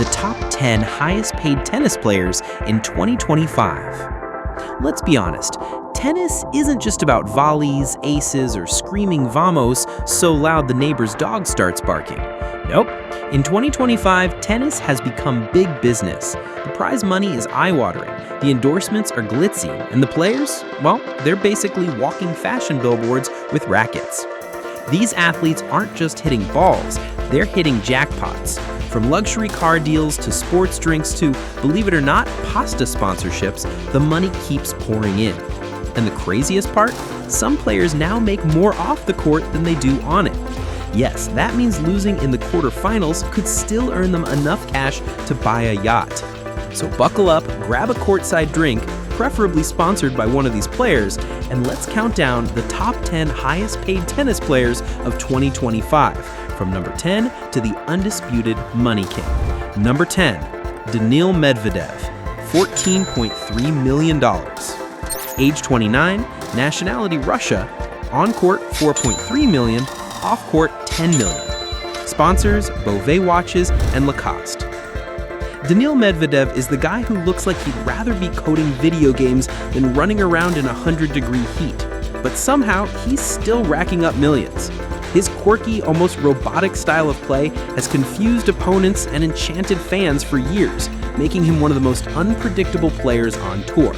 the top 10 highest paid tennis players in 2025. Let's be honest, tennis isn't just about volleys, aces, or screaming vamos so loud the neighbor's dog starts barking. Nope. In 2025, tennis has become big business. The prize money is eye-watering, the endorsements are glitzy, and the players, well, they're basically walking fashion billboards with rackets. These athletes aren't just hitting balls, they're hitting jackpots. From luxury car deals to sports drinks to, believe it or not, pasta sponsorships, the money keeps pouring in. And the craziest part? Some players now make more off the court than they do on it. Yes, that means losing in the quarterfinals could still earn them enough cash to buy a yacht. So buckle up, grab a courtside drink, preferably sponsored by one of these players, and let's count down the top 10 highest paid tennis players of 2025, from number 10 to the undisputed Money King. Number 10, Daniil Medvedev, $14.3 million. Age 29, nationality Russia, on court $4.3 million, off court $10 million. Sponsors, Beauvais watches, and Lacoste. Daniil Medvedev is the guy who looks like he'd rather be coding video games than running around in 100-degree heat. But somehow, he's still racking up millions. His quirky, almost robotic style of play has confused opponents and enchanted fans for years, making him one of the most unpredictable players on tour.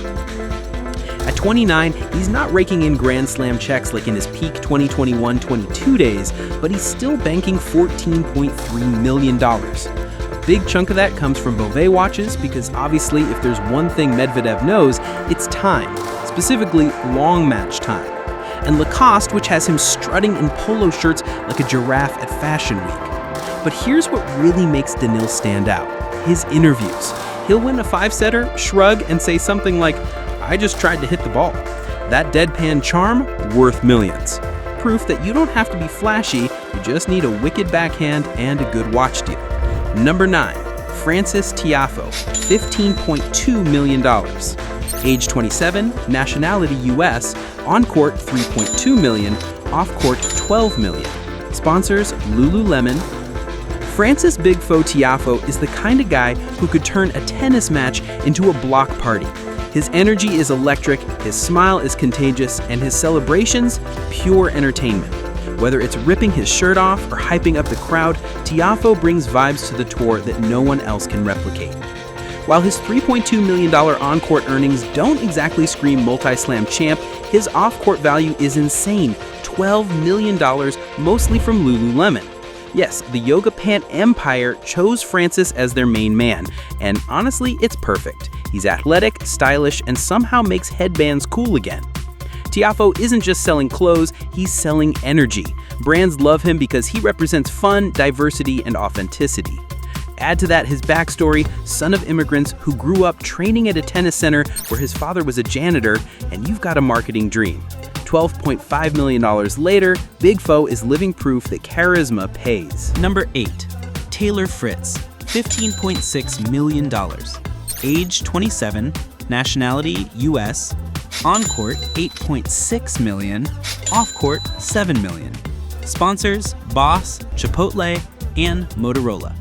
At 29, he's not raking in Grand Slam checks like in his peak 2021-22 days, but he's still banking $14.3 million. A big chunk of that comes from Beauvais watches because obviously if there's one thing Medvedev knows, it's time, specifically long match time. And Lacoste, which has him strutting in polo shirts like a giraffe at Fashion Week. But here's what really makes Daniil stand out: his interviews. He'll win a 5-setter, shrug, and say something like, "I just tried to hit the ball." That deadpan charm, worth millions. Proof that you don't have to be flashy, you just need a wicked backhand and a good watch deal. Number 9, Frances Tiafoe, $15.2 million. Age 27, nationality US, on court $3.2 million, off court $12 million. Sponsors, Lululemon. Frances Big Foe Tiafoe is the kind of guy who could turn a tennis match into a block party. His energy is electric, his smile is contagious, and his celebrations, pure entertainment. Whether it's ripping his shirt off or hyping up the crowd, Tiafoe brings vibes to the tour that no one else can replicate. While his $3.2 million on-court earnings don't exactly scream multi-slam champ, his off-court value is insane, $12 million, mostly from Lululemon. Yes, the yoga pant empire chose Frances as their main man, and honestly, it's perfect. He's athletic, stylish, and somehow makes headbands cool again. Tiafoe isn't just selling clothes, he's selling energy. Brands love him because he represents fun, diversity, and authenticity. Add to that his backstory, son of immigrants who grew up training at a tennis center where his father was a janitor, and you've got a marketing dream. $12.5 million later, Big Foe is living proof that charisma pays. Number 8, Taylor Fritz, $15.6 million. Age 27, nationality US, on court $8.6 million, off court $7 million. Sponsors, Boss, Chipotle, and Motorola.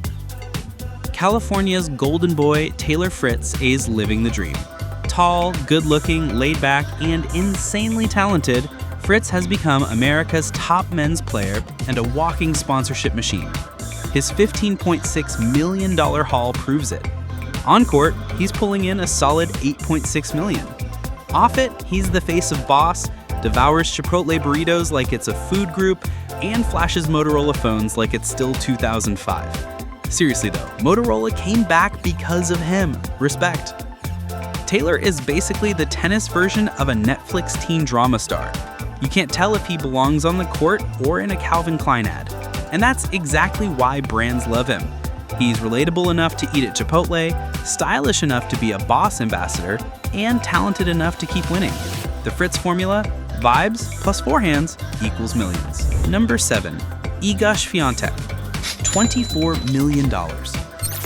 California's golden boy Taylor Fritz is living the dream. Tall, good-looking, laid-back, and insanely talented, Fritz has become America's top men's player and a walking sponsorship machine. His $15.6 million haul proves it. On court, he's pulling in a solid $8.6 million. Off it, he's the face of Boss, devours Chipotle burritos like it's a food group, and flashes Motorola phones like it's still 2005. Seriously though, Motorola came back because of him. Respect. Taylor is basically the tennis version of a Netflix teen drama star. You can't tell if he belongs on the court or in a Calvin Klein ad. And that's exactly why brands love him. He's relatable enough to eat at Chipotle, stylish enough to be a Boss ambassador, and talented enough to keep winning. The Fritz formula: vibes plus forehands equals millions. Number 7, Iga Świątek, $24 million.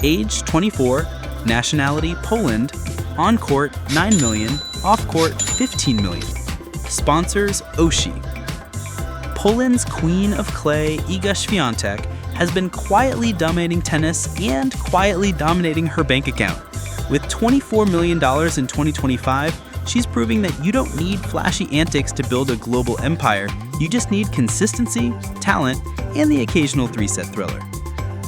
Age 24, nationality Poland, on court $9 million, off court $15 million. Sponsors, Oshi. Poland's queen of clay, Iga Świątek, has been quietly dominating tennis and quietly dominating her bank account. With $24 million in 2025, she's proving that you don't need flashy antics to build a global empire. You just need consistency, talent, and the occasional three-set thriller.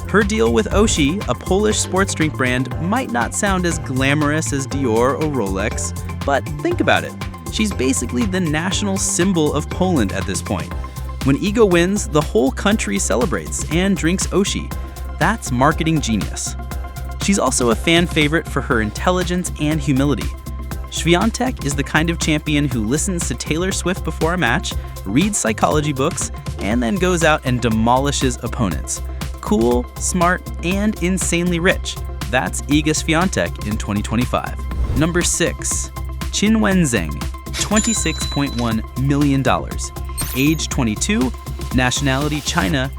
Her deal with Oshi, a Polish sports drink brand, might not sound as glamorous as Dior or Rolex, but think about it. She's basically the national symbol of Poland at this point. When Iga wins, the whole country celebrates and drinks Oshi. That's marketing genius. She's also a fan favorite for her intelligence and humility. Świątek is the kind of champion who listens to Taylor Swift before a match, reads psychology books, and then goes out and demolishes opponents. Cool, smart, and insanely rich. That's Iga Świątek in 2025. Number 6. Qinwen Zheng, $26.1 million. Age 22, nationality China,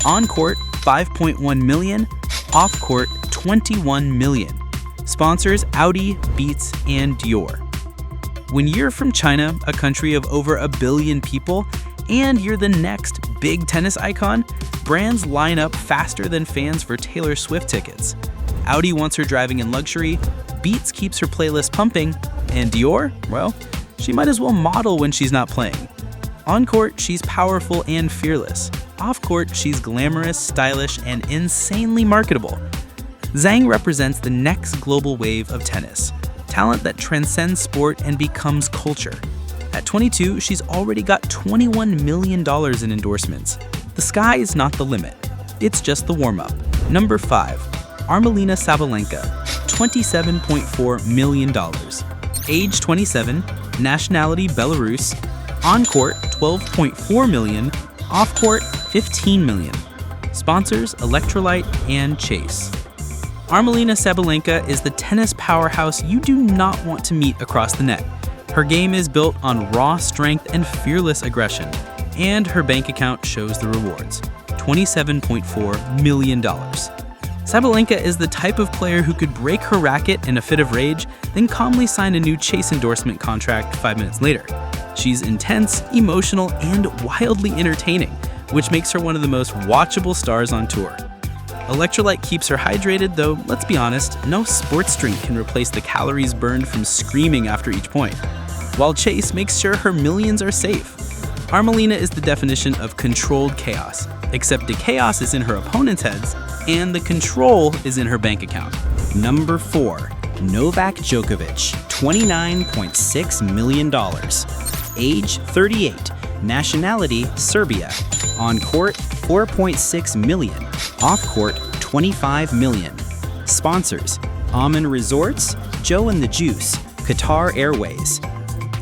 on-court $5.1 million, off-court $21 million. Sponsors Audi, Beats, and Dior. When you're from China, a country of over 1 billion people, and you're the next big tennis icon, brands line up faster than fans for Taylor Swift tickets. Audi wants her driving in luxury, Beats keeps her playlist pumping, and Dior, well, she might as well model when she's not playing. On court, she's powerful and fearless. Off court, she's glamorous, stylish, and insanely marketable. Zheng represents the next global wave of tennis, talent that transcends sport and becomes culture. At 22, she's already got $21 million in endorsements. The sky is not the limit. It's just the warm-up. Number 5. Aryna Sabalenka, $27.4 million. Age 27, nationality Belarus, on-court $12.4 million, off-court $15 million. Sponsors Electrolyte and Chase. Aryna Sabalenka is the tennis powerhouse you do not want to meet across the net. Her game is built on raw strength and fearless aggression, and her bank account shows the rewards, $27.4 million. Sabalenka is the type of player who could break her racket in a fit of rage, then calmly sign a new Chase endorsement contract 5 minutes later. She's intense, emotional, and wildly entertaining, which makes her one of the most watchable stars on tour. Electrolyte keeps her hydrated, though, let's be honest, no sports drink can replace the calories burned from screaming after each point. While Chase makes sure her millions are safe. Aryna is the definition of controlled chaos, except the chaos is in her opponents' heads, and the control is in her bank account. Number 4. Novak Djokovic, $29.6 million. Age 38, nationality Serbia, on court $4.6 million, off court $25 million. Sponsors Aman Resorts, Joe and the Juice, Qatar Airways.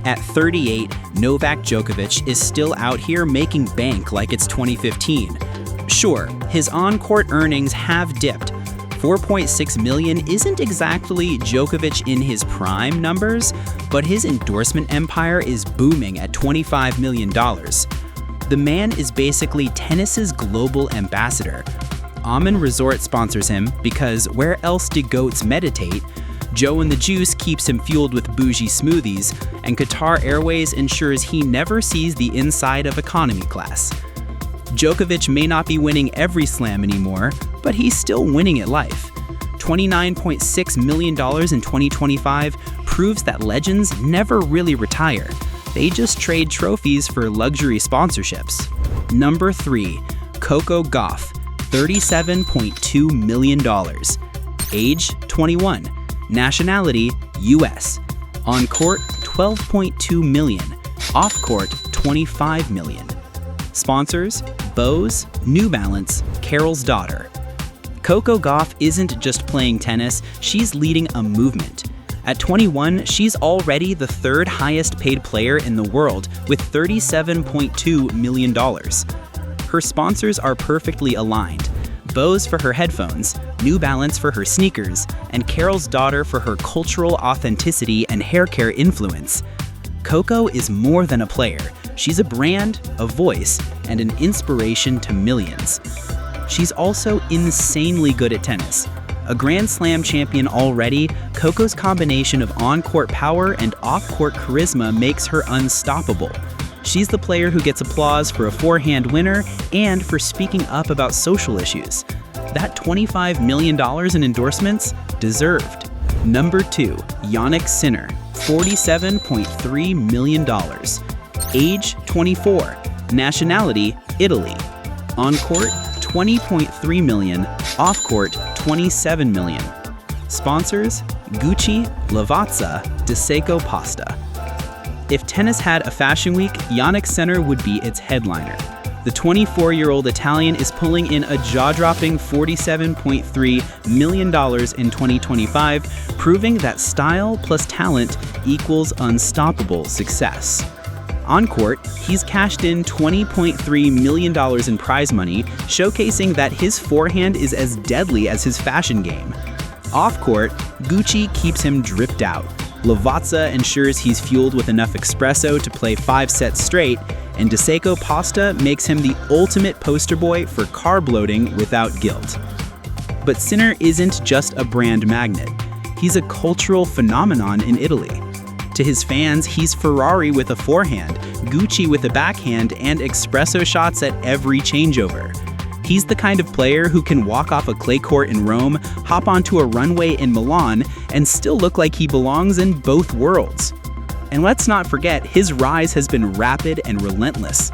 At 38, Novak Djokovic is still out here making bank like it's 2015. Sure, his on-court earnings have dipped. $4.6 million isn't exactly Djokovic in his prime numbers, but his endorsement empire is booming at $25 million. The man is basically tennis's global ambassador. Aman Resort sponsors him because where else do goats meditate? Joe and the Juice keeps him fueled with bougie smoothies, and Qatar Airways ensures he never sees the inside of economy class. Djokovic may not be winning every slam anymore, but he's still winning at life. $29.6 million in 2025 proves that legends never really retire. They just trade trophies for luxury sponsorships. Number 3. Coco Gauff, $37.2 million. Age 21. Nationality US. On court $12.2 million. Off court $25 million. Sponsors Bose, New Balance, Carol's Daughter. Coco Gauff isn't just playing tennis, she's leading a movement. At 21, she's already the 3rd highest paid player in the world with $37.2 million. Her sponsors are perfectly aligned. Bose for her headphones, New Balance for her sneakers, and Carol's Daughter for her cultural authenticity and hair care influence. Coco is more than a player. She's a brand, a voice, and an inspiration to millions. She's also insanely good at tennis. A Grand Slam champion already, Coco's combination of on-court power and off-court charisma makes her unstoppable. She's the player who gets applause for a forehand winner and for speaking up about social issues. That $25 million in endorsements? Deserved. Number 2, Jannik Sinner, $47.3 million. Age, 24. Nationality, Italy. On court, $20.3 million. Off court, $27 million. Sponsors, Gucci, Lavazza, Seco Pasta. If tennis had a fashion week, Jannik Sinner would be its headliner. The 24-year-old Italian is pulling in a jaw-dropping $47.3 million in 2025, proving that style plus talent equals unstoppable success. On court, he's cashed in $20.3 million in prize money, showcasing that his forehand is as deadly as his fashion game. Off court, Gucci keeps him dripped out. Lavazza ensures he's fueled with enough espresso to play 5 sets straight, and Seco Pasta makes him the ultimate poster boy for carb loading without guilt. But Sinner isn't just a brand magnet. He's a cultural phenomenon in Italy. To his fans, he's Ferrari with a forehand, Gucci with a backhand, and espresso shots at every changeover. He's the kind of player who can walk off a clay court in Rome, hop onto a runway in Milan, and still look like he belongs in both worlds. And let's not forget, his rise has been rapid and relentless.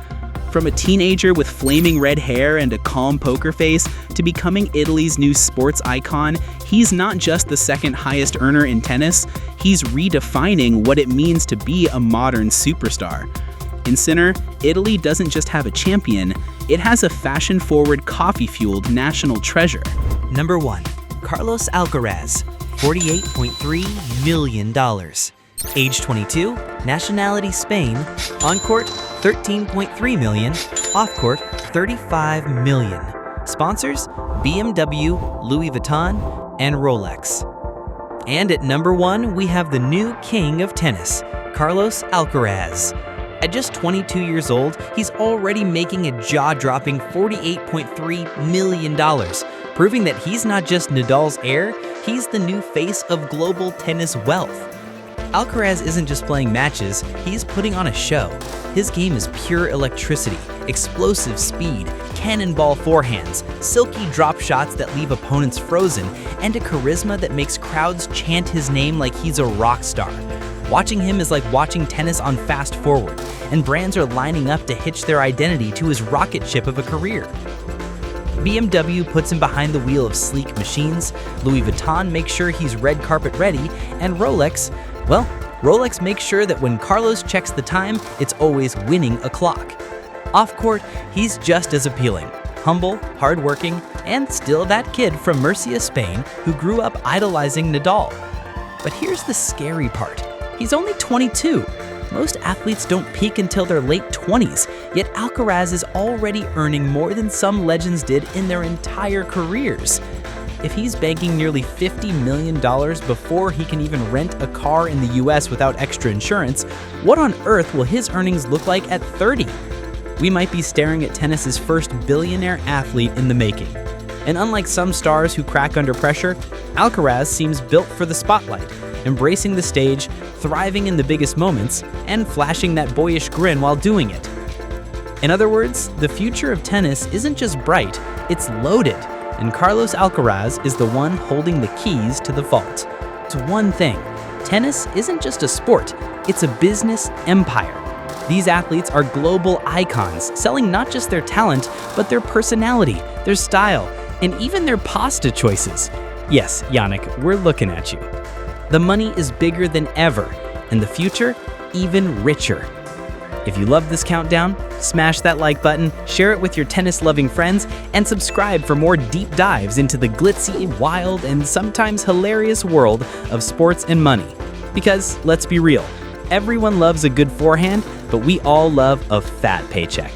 From a teenager with flaming red hair and a calm poker face to becoming Italy's new sports icon, he's not just the second highest earner in tennis, he's redefining what it means to be a modern superstar. In Sinner, Italy doesn't just have a champion, it has a fashion-forward, coffee-fueled national treasure. Number 1. Carlos Alcaraz, $48.3 million. Age 22, nationality Spain, on court $13.3 million, off court $35 million. Sponsors, BMW, Louis Vuitton, and Rolex. And at number 1, we have the new king of tennis, Carlos Alcaraz. At just 22 years old, he's already making a jaw-dropping $48.3 million, proving that he's not just Nadal's heir, he's the new face of global tennis wealth. Alcaraz isn't just playing matches, he's putting on a show. His game is pure electricity, explosive speed, cannonball forehands, silky drop shots that leave opponents frozen, and a charisma that makes crowds chant his name like he's a rock star. Watching him is like watching tennis on fast forward, and brands are lining up to hitch their identity to his rocket ship of a career. BMW puts him behind the wheel of sleek machines, Louis Vuitton makes sure he's red carpet ready, and Rolex makes sure that when Carlos checks the time, it's always winning a clock. Off court, he's just as appealing, humble, hardworking, and still that kid from Murcia, Spain, who grew up idolizing Nadal. But here's the scary part. He's only 22. Most athletes don't peak until their late 20s, yet Alcaraz is already earning more than some legends did in their entire careers. If he's banking nearly $50 million before he can even rent a car in the US without extra insurance, what on earth will his earnings look like at 30? We might be staring at tennis's first billionaire athlete in the making. And unlike some stars who crack under pressure, Alcaraz seems built for the spotlight, embracing the stage, thriving in the biggest moments, and flashing that boyish grin while doing it. In other words, the future of tennis isn't just bright, it's loaded, and Carlos Alcaraz is the one holding the keys to the vault. It's one thing, tennis isn't just a sport, it's a business empire. These athletes are global icons, selling not just their talent, but their personality, their style, and even their pasta choices. Yes, Jannik, we're looking at you. The money is bigger than ever, and the future even richer. If you love this countdown, smash that like button, share it with your tennis-loving friends, and subscribe for more deep dives into the glitzy, wild, and sometimes hilarious world of sports and money. Because, let's be real, everyone loves a good forehand, but we all love a fat paycheck.